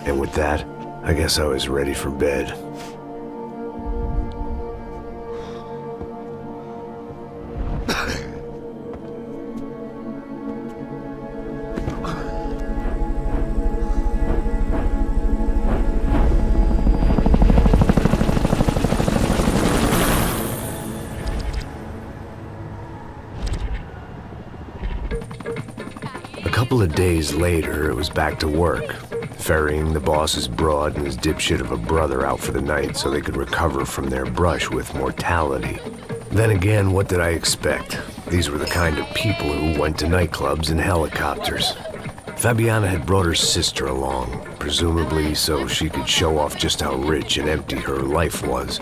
And with that, I guess I was ready for bed. A couple of days later, it was back to work, ferrying the boss's broad and his dipshit of a brother out for the night so they could recover from their brush with mortality. Then again, what did I expect? These were the kind of people who went to nightclubs in helicopters. Fabiana had brought her sister along, presumably so she could show off just how rich and empty her life was.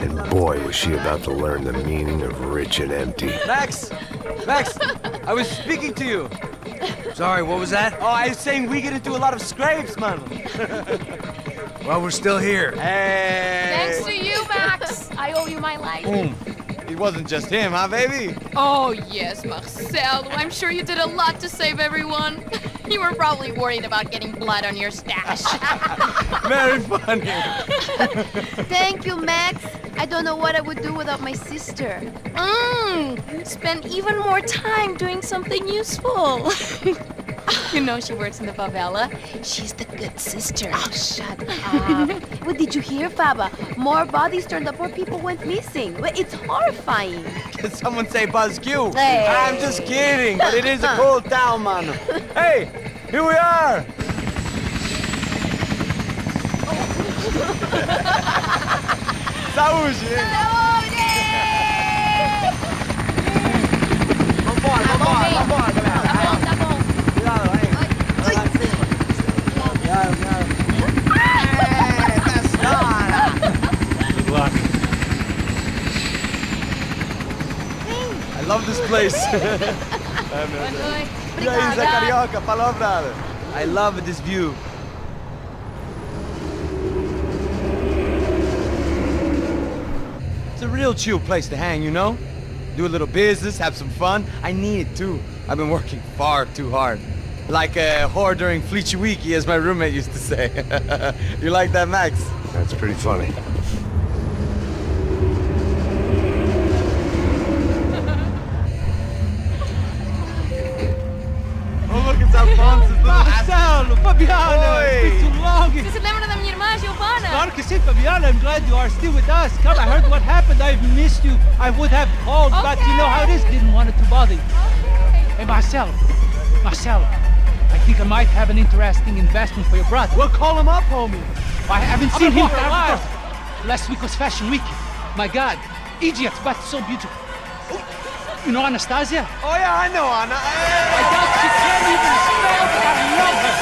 And boy, was she about to learn the meaning of rich and empty. Max! Max! I was speaking to you! Sorry, what was that? Oh, I was saying we get to do a lot of scrapes, man. Well, we're still here. Hey! Thanks to you, Max. I owe you my life. It wasn't just him, huh, baby? Oh, yes, Marcel. I'm sure you did a lot to save everyone. You were probably worried about getting blood on your stash. Very funny. Thank you, Max. I don't know what I would do without my sister. Spend even more time doing something useful. You know she works in the favela. She's the good sister. Oh, shut up. Well, did you hear, Faba? More bodies turned up where people went missing. Well, it's horrifying. Did someone say Buzz Q? Hey. I'm just kidding, but it is a cool town, man. Hey, here we are. Saúde! Vambora, vambora, galera. Tá bom. Cuidado, aí. Vai lá em cima. Cuidado, cuidado. That's not. Good luck. I love this place. E aí, Zé Carioca, falou, brother. I love this view. It's a real chill place to hang, you know? Do a little business, have some fun. I need it too. I've been working far too hard. Like a whore during Fleechy Weeky, as my roommate used to say. You like that, Max? That's pretty funny. Oh, look, it's Alfonso's little Marcelo, Fabiana, it's been too long. Você se lembra da minha irmã, Giovanna? Claro que sim, Fabiana. I'm glad you are still with us. Come, I heard what happened. I've missed you. I would have called, but you know how it is. Didn't want it to bother you. Hey, Marcelo, I think I might have an interesting investment for your brother. Well, call him up, homie. I haven't seen him for a while. Last week was Fashion Week. My God, Egypt, but so beautiful. You know Anastasia? Oh, yeah, I know, Anna. I doubt she can't even spell, but I love her.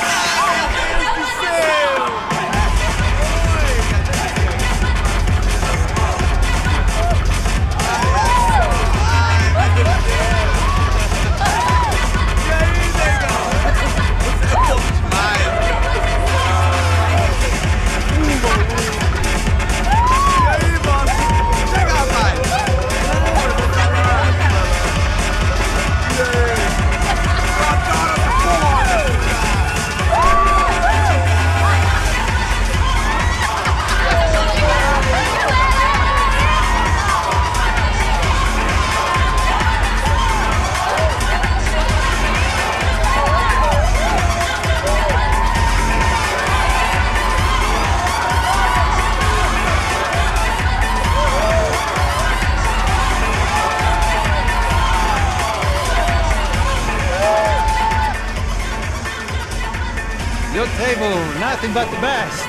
Your table, nothing but the best.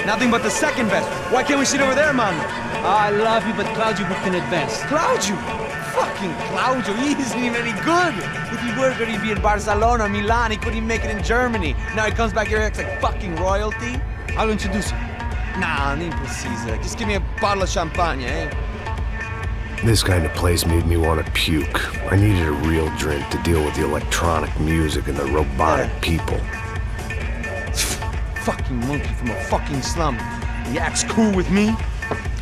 Nothing but the second best. Why can't we sit over there, man? I love you, but Claudio booked in advance. Claudio! Fucking Claudio, he isn't even any good. If he were good, he'd be in Barcelona, Milan. He couldn't even make it in Germany. Now he comes back here and acts like fucking royalty. I'll introduce you. Nah, need precisa. Just give me a bottle of champagne, eh? This kind of place made me want to puke. I needed a real drink to deal with the electronic music and the robotic people. Fucking monkey from a fucking slum. He acts cool with me.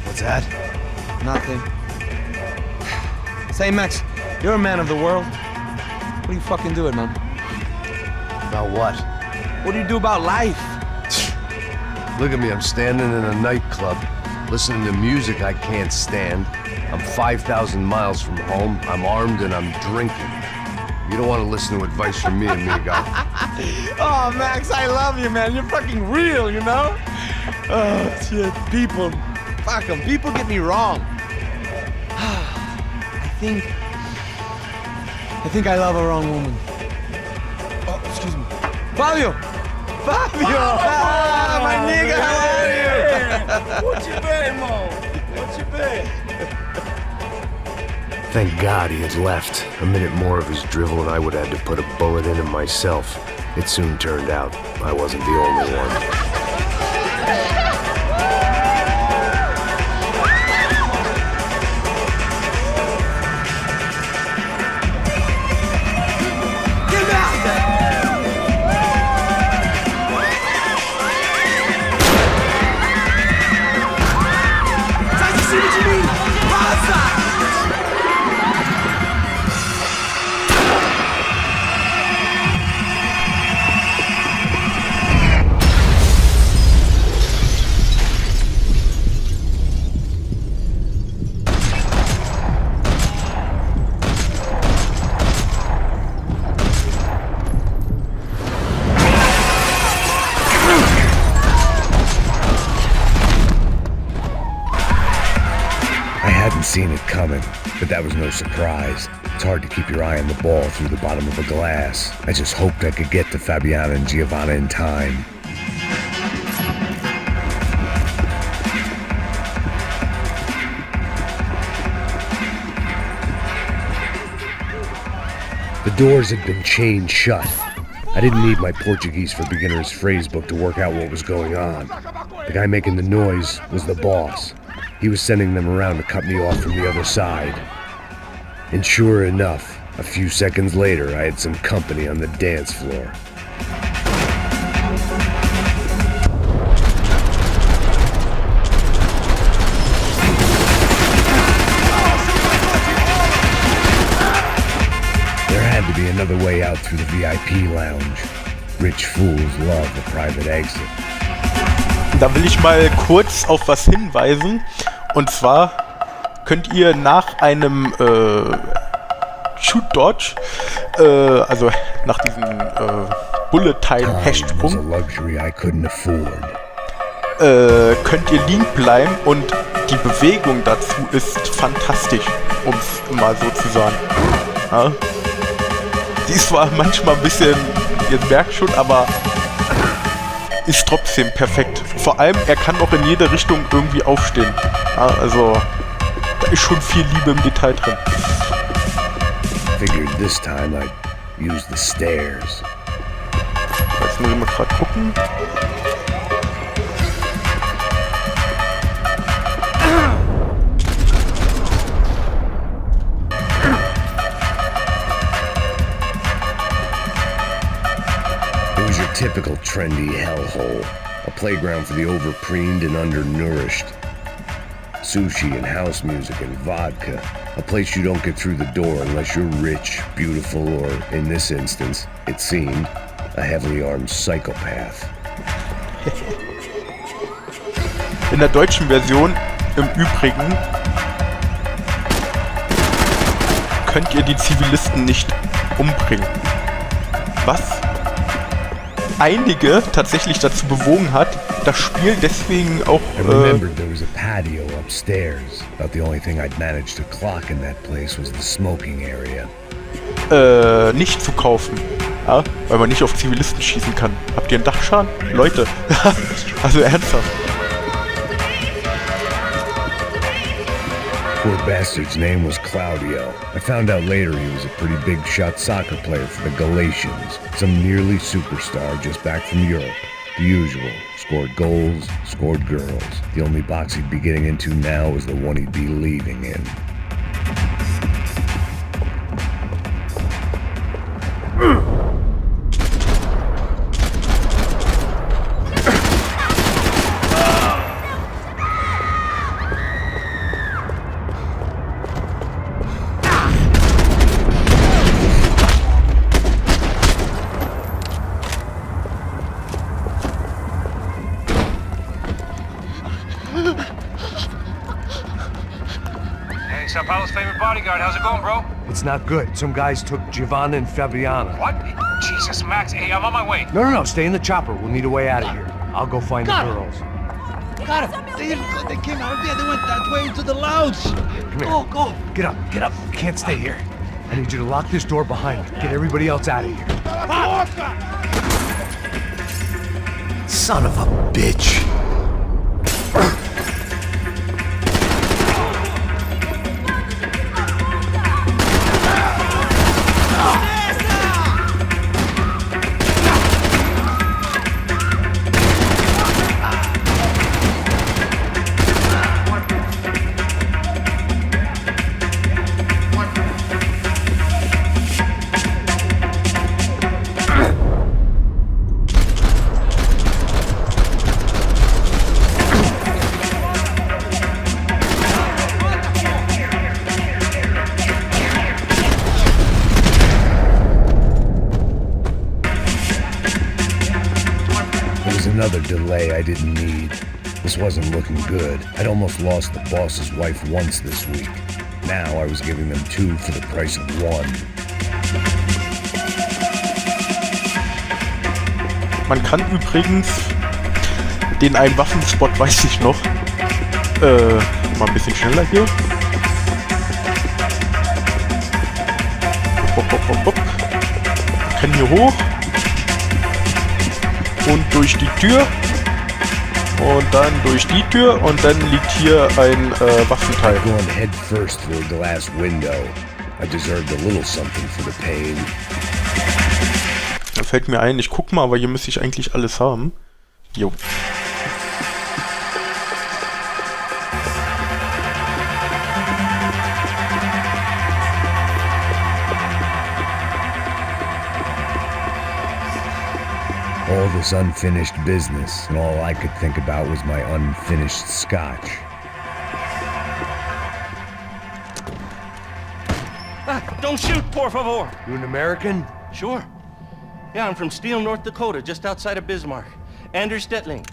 What's that? Nothing. Say, Max, You're a man of the world. What do you fucking do it, man? About what? What do you do about life? Look at me, I'm standing in a nightclub, listening to music I can't stand. I'm 5,000 miles from home, I'm armed and I'm drinking. You don't want to listen to advice from me, amigo. Oh, Max, I love you, man. You're fucking real, you know? Oh, shit. People, fuck them. People get me wrong. I think I love a wrong woman. Oh, excuse me. Fabio! Fabio! Ah, my nigga, how are you? What you been, Mo? What you been? Thank God he had left. A minute more of his drivel and I would have had to put a bullet in him myself. It soon turned out I wasn't the only one. Seen it coming, but that was no surprise. It's hard to keep your eye on the ball through the bottom of a glass. I just hoped I could get to Fabiana and Giovanna in time. The doors had been chained shut. I didn't need my Portuguese for Beginners phrase book to work out what was going on. The guy making the noise was the boss. He was sending them around to cut me off from the other side. And sure enough, a few seconds later, I had some company on the dance floor. There had to be another way out through the VIP lounge. Rich fools love a private exit. Da will ich mal kurz auf was hinweisen. Und zwar könnt ihr nach einem Shoot Dodge, also nach diesem Bullet-Time-Hechtsprung, könnt ihr liegen bleiben und die Bewegung dazu ist fantastisch, um es mal so zu sagen. Ja? Die ist zwar manchmal ein bisschen, ihr merkt schon, aber ist trotzdem perfekt. Vor allem, er kann auch in jede Richtung irgendwie aufstehen. Ja, also, da ist schon viel Liebe im Detail drin. Figured this time I'd use the stairs. Jetzt muss ich mal gerade gucken. Typical trendy hellhole, a playground for the overpreened and undernourished. Sushi and house music and vodka, a place you don't get through the door unless you're rich, beautiful, or, in this instance, it seemed, a heavily armed psychopath. In der deutschen Version, im Übrigen, könnt ihr die Zivilisten nicht umbringen. Was einige tatsächlich dazu bewogen hat, das Spiel deswegen auch I remembered there was a patio upstairs. About the only thing I'd managed to clock in that place was the smoking area. Nicht zu kaufen. Ja? Weil man nicht auf Zivilisten schießen kann. Habt ihr einen Dachschaden? Leute, also ernsthaft. Poor bastard's name was Claudio. I found out later he was a pretty big shot soccer player for the Galatians. Some nearly superstar just back from Europe. The usual. Scored goals, scored girls. The only box he'd be getting into now was the one he'd be leaving in. Sao Paulo's favorite bodyguard. How's it going, bro? It's not good. Some guys took Giovanna and Fabiana. What? Jesus, Max. Hey, I'm on my way. No, stay in the chopper. We'll need a way out of here. I'll go find the girls. Got him. They came out there. They went that way into the lounge. Come here. Go. Get up. Can't stay here. I need you to lock this door behind you. Get everybody else out of here. Son of a bitch. Another delay I didn't need. This wasn't looking good. I'd almost lost the boss's wife once this week. Now I was giving them 2 for the price of 1. Man kann übrigens den einen Waffenspot, weiß ich noch, mal ein bisschen schneller hier. Hopp. Wir können hier hoch. Und durch die Tür und dann durch die Tür und dann liegt hier ein Waffenteil. Going head first through a glass window. I deserved a little something for the pain. Da fällt mir ein, ich guck mal, aber hier müsste ich eigentlich alles haben. Jo. All this unfinished business, and all I could think about was my unfinished scotch. Don't shoot, por favor. You an American? Sure. Yeah, I'm from Steele, North Dakota, just outside of Bismarck. Anders Stetling.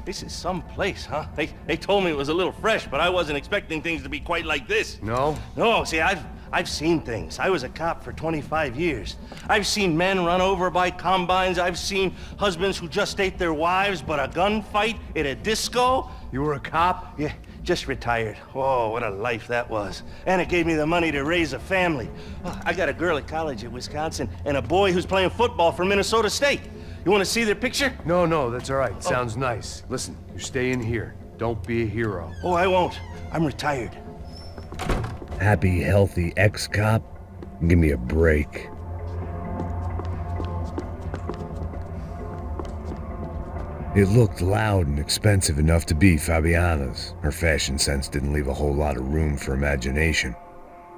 This is some place, huh? They told me it was a little fresh, but I wasn't expecting things to be quite like this. No? No, see, I've seen things. I was a cop for 25 years. I've seen men run over by combines. I've seen husbands who just ate their wives, but a gunfight at a disco. You were a cop? Yeah, just retired. Oh, what a life that was. And it gave me the money to raise a family. Oh, I got a girl at college at Wisconsin and a boy who's playing football for Minnesota State. You want to see their picture? No, that's all right. Sounds nice. Listen, you stay in here. Don't be a hero. Oh, I won't. I'm retired. Happy, healthy ex-cop? Give me a break. It looked loud and expensive enough to be Fabiana's. Her fashion sense didn't leave a whole lot of room for imagination,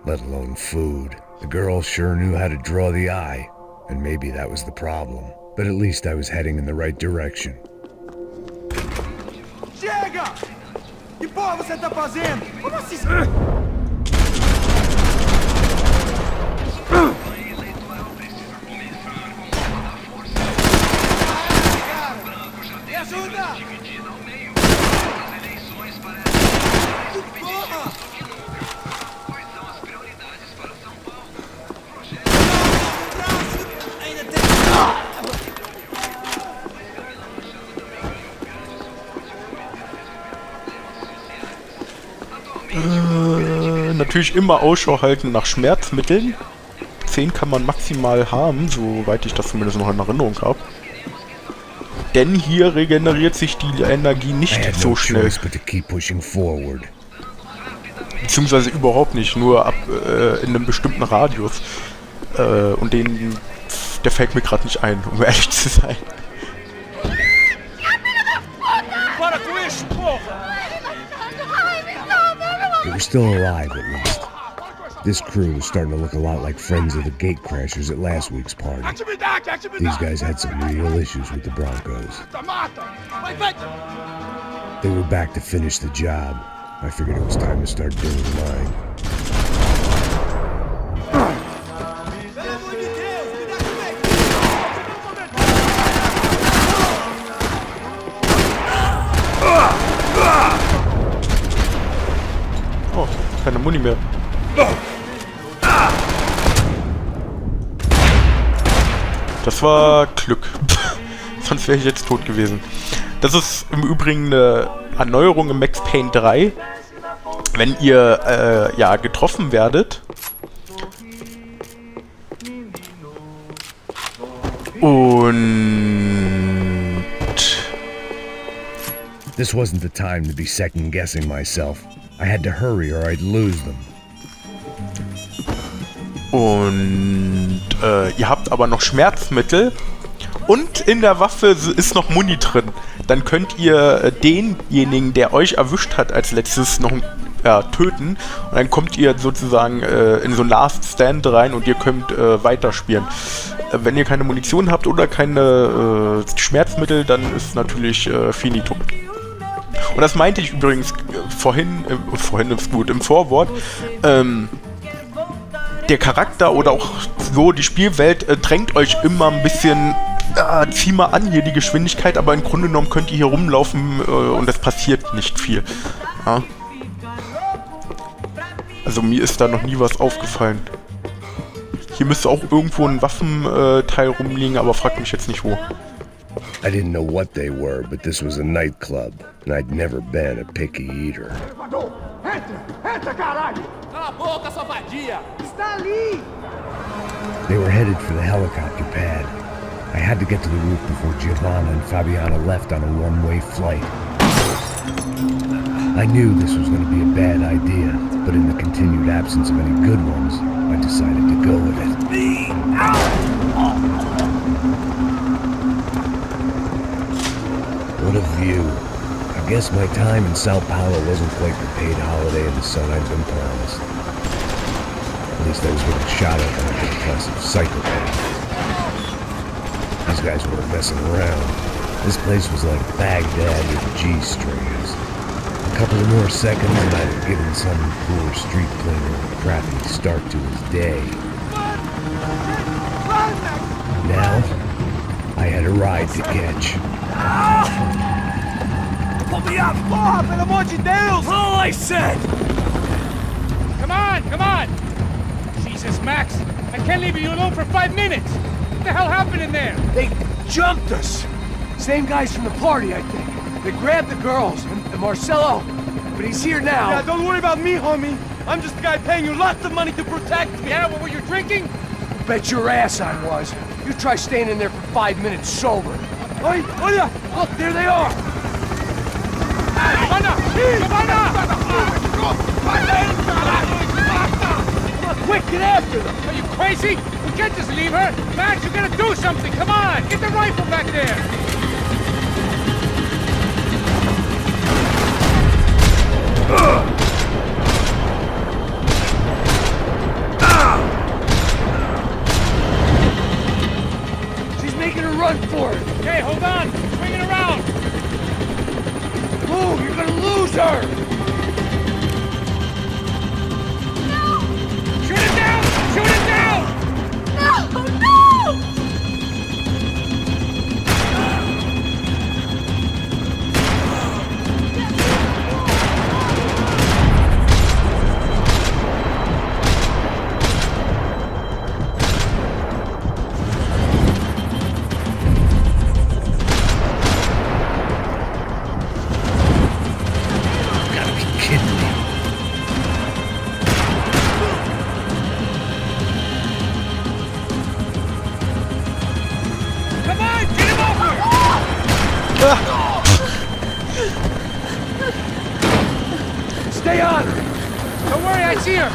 let alone food. The girl sure knew how to draw the eye, and maybe that was the problem. But at least I was heading in the right direction. Chega! Que porra você tá fazendo? Como assim? Me ajuda! Natürlich immer Ausschau halten nach Schmerzmitteln. 10 kann man maximal haben, soweit ich das zumindest noch in Erinnerung habe. Denn hier regeneriert sich die Energie nicht so schnell. Beziehungsweise überhaupt nicht, nur ab in einem bestimmten Radius. Und der fällt mir gerade nicht ein, um ehrlich zu sein. They were still alive, at least. This crew was starting to look a lot like friends of the gatecrashers at last week's party. These guys had some real issues with the Broncos. They were back to finish the job. I figured it was time to start doing mine. Oh, keine Muni mehr. Das war Glück. Sonst wäre ich jetzt tot gewesen. Das ist im Übrigen eine Erneuerung im Max Payne 3. Wenn ihr ja getroffen werdet und This wasn't the time to be second-guessing myself. I had to hurry or I'd lose them. Und ihr habt aber noch Schmerzmittel und in der Waffe ist noch Muni drin. Dann könnt ihr denjenigen, der euch erwischt hat, als letztes noch töten. Und dann kommt ihr sozusagen in so ein Last Stand rein und ihr könnt weiterspielen. Wenn ihr keine Munition habt oder keine Schmerzmittel, dann ist natürlich finito. Und das meinte ich übrigens vorhin ist gut, im Vorwort. Der Charakter oder auch so die Spielwelt drängt euch immer ein bisschen, zieh mal an hier die Geschwindigkeit, aber im Grunde genommen könnt ihr hier rumlaufen und es passiert nicht viel. Ja. Also mir ist da noch nie was aufgefallen. Hier müsste auch irgendwo ein Waffenteil rumliegen, aber fragt mich jetzt nicht wo. I didn't know what they were, but this was a nightclub, and I'd never been a picky eater. They were headed for the helicopter pad. I had to get to the roof before Giovanna and Fabiana left on a one-way flight. I knew this was going to be a bad idea, but in the continued absence of any good ones, I decided to go with it. What a view. I guess my time in Sao Paulo wasn't quite the paid holiday in the sun I'd been promised. At least I was getting shot at by a depressive psychopath. These guys weren't messing around. This place was like Baghdad with G-strings. A couple of more seconds and I'd have given some poor street cleaner a crappy start to his day. Now, I had a ride to catch. Pull me up, Bob, pelo amor de Deus! All I said! Come on! Jesus, Max, I can't leave you alone for 5 minutes. What the hell happened in there? They jumped us! Same guys from the party, I think. They grabbed the girls, and Marcelo, but he's here now. Yeah, don't worry about me, homie. I'm just the guy paying you lots of money to protect me. Yeah, what were you drinking? Bet your ass I was. You try staying in there for 5 minutes sober. Oi, look, there they are! Giovanna! Come on, quick, get after them! Are you crazy? We can't just leave her! Max, you gotta do something! Come on! Get the rifle back there! She's making a run for it! Okay, hold on! Swing it around! Move, you're gonna lose her! No! Shoot it down! Shoot it down! No! Stay on! Don't worry, I see her!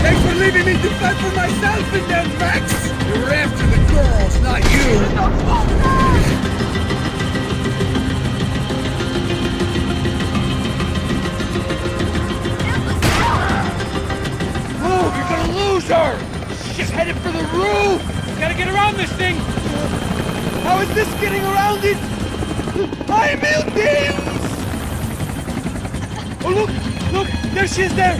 Thanks for leaving me to fight for myself in that, Max! You were after the girls, not you! Move, you're gonna lose her! She's headed for the roof! Gotta get around this thing! How is this getting around it? Ay, meu Deus! Oh, look, there she is there!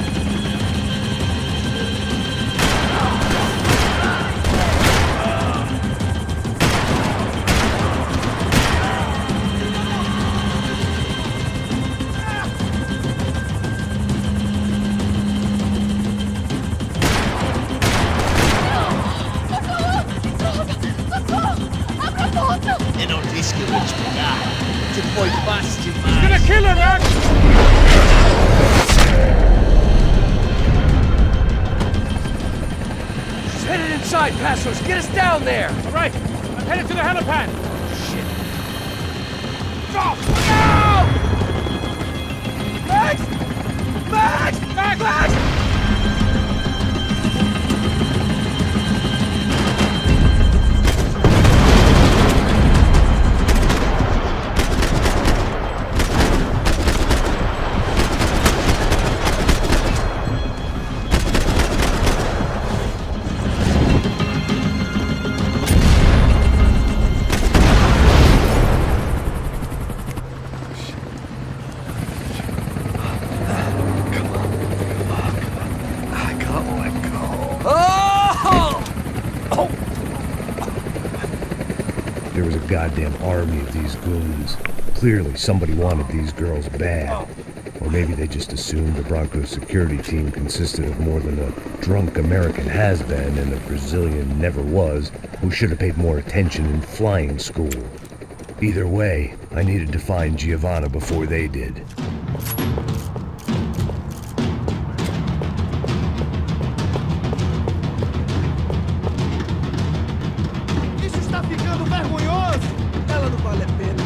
right, Passos, get us down there! All right, I'm headed to the helipad. Shit. Drop! No! Max! Max! Max! Max! There was a goddamn army of these goons. Clearly somebody wanted these girls bad. Or maybe they just assumed the Broncos security team consisted of more than a drunk American has-been and a Brazilian never was who should have paid more attention in flying school. Either way, I needed to find Giovanna before they did. Isso está ficando vergonhoso! Ela não vale a pena.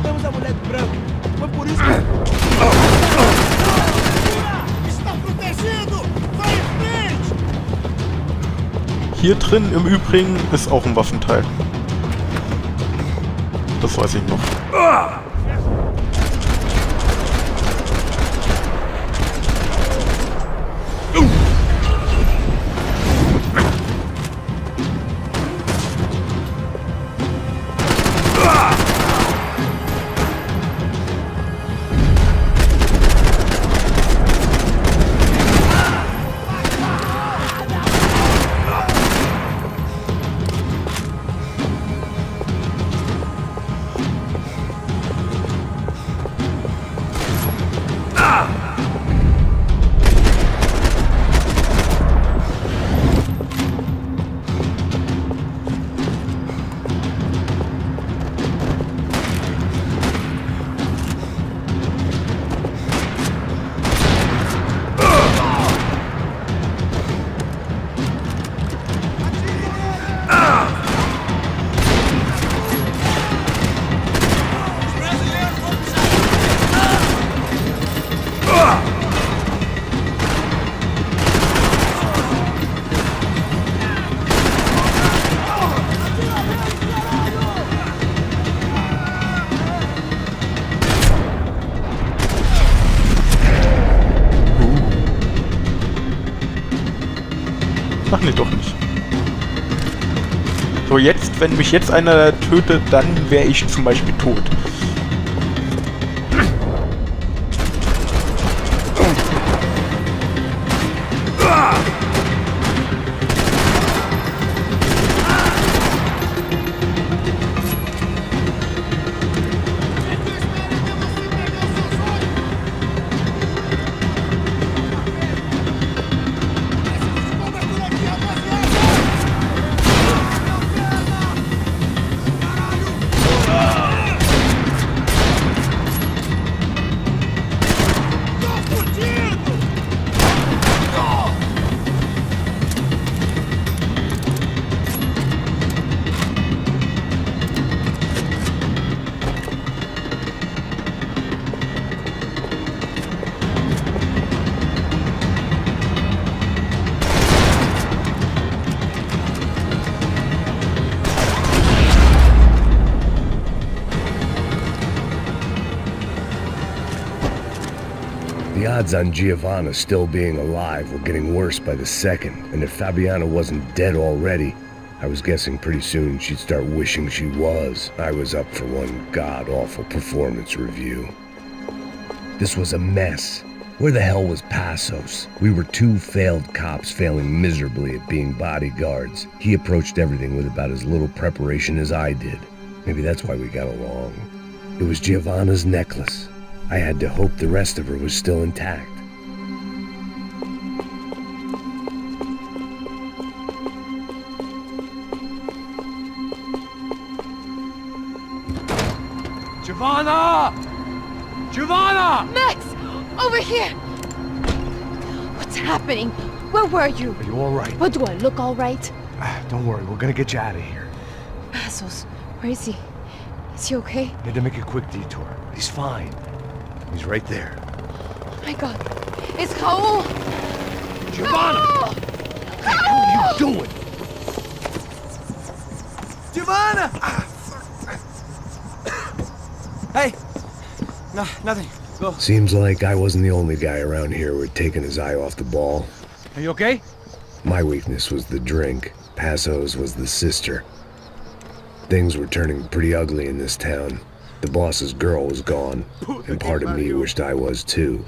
Temos a mulher de branco. Foi por isso que... Está protegido! Vai em frente! Hier drin im Übrigen ist auch ein Waffenteil. Das weiß ich noch. Ach nee, doch nicht. So, jetzt, wenn mich jetzt einer tötet, dann wäre ich zum Beispiel tot. The odds on Giovanna still being alive were getting worse by the second, and if Fabiana wasn't dead already, I was guessing pretty soon she'd start wishing she was. I was up for one god-awful performance review. This was a mess. Where the hell was Passos? We were two failed cops failing miserably at being bodyguards. He approached everything with about as little preparation as I did. Maybe that's why we got along. It was Giovanna's necklace. I had to hope the rest of her was still intact. Giovanna! Giovanna! Max! Over here! What's happening? Where were you? Are you all right? What, do I look all right? Don't worry, we're gonna get you out of here. Assholes. Where is he? Is he okay? Had to make a quick detour. He's fine. He's right there. Oh my god. It's Raul! Giovanna! No! What the hell are you doing? Giovanna! Hey! No, nothing. Go. Seems like I wasn't the only guy around here who had taken his eye off the ball. Are you okay? My weakness was the drink. Passo's was the sister. Things were turning pretty ugly in this town. The boss's girl was gone, and part of me wished I was too.